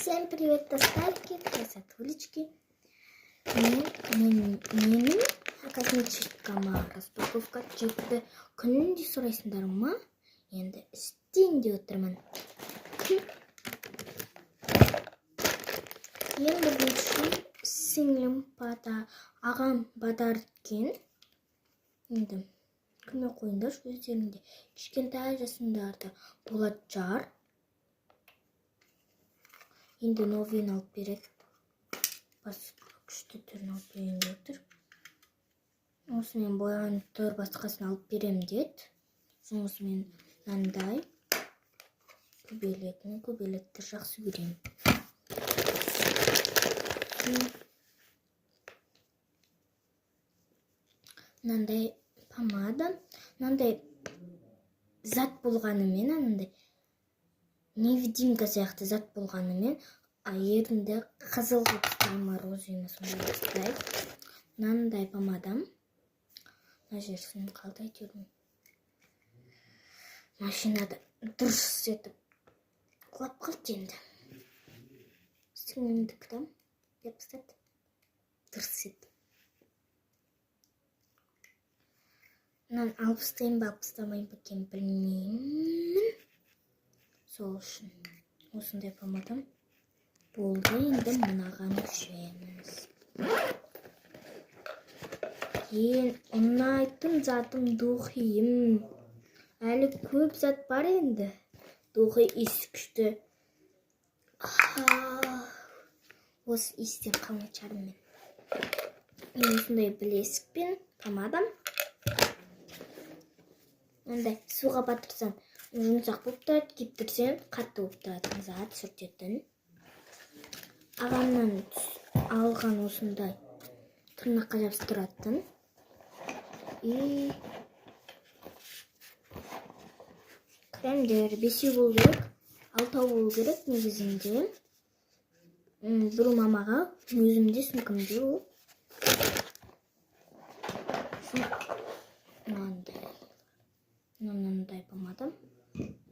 Всем привет, доставки, красотулечки. Менің косметикама распаковка чекті күнде сұрайсыңдар ма? Енді істейін деп отырмын. Енді бұл сіңлім ағам бадар екен. Енді күні қойыңдар өздерінде кішкентай жасындарда болады жар. Енді новин алып береді. Күшті түрін алып берейін деп отыр. Осымен боянып тұр, басқасын алып берем деді. Осымен мынандай көбелектер жақсы көрем. Мынандай помада, мынандай зат болғанымен, мынандай невидимка сияқты зат болғанымен, ерінде қызыл қылып розыны сондай бастайды. Мынандай помадам. Мына жерсін қалды әйтеуір. Машинада дұрыс етіп құлап қалды енді. Сіңлімдікті деп істеді. Дұрыс етіп. Мынаны алып тастайын ба, алып тастамайын ба екен білмеймін. Сол үшін осындай помадам болды. Енді мынаған көшеміз. Ұнайтын затым духиім. Әлі көп зат бар енді. Духи иісі күшті. Осы иістен қалмай шығармын мен. Осындай білесікпен помадам. Ондай суға батырсам жұмсақ болып тұрады, кептірсем қатты болып тұратын зат сүртетін. Ағамнан алған осындай тырнаққа жабыстыратын. Кремдер 5 болу керек, 6 болу керек негізінде. Бір мамаға, өзімде сүмкімде ол. Мынандай помадам.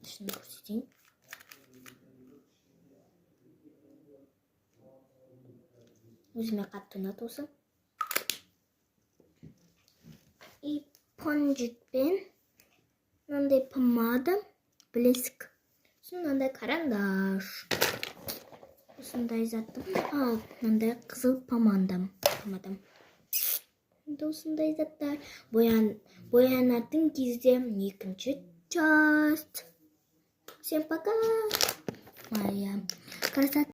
Шын көрсетейін. Өзіме қатты ұнады осы. Понжикпен мынандай помада, білесік. Мынандай карандаш. Осындай заттым. Мынандай қызыл помадам. Осындай заттар. Боянатын кезде екінші часть. Всем пока. Моя красота.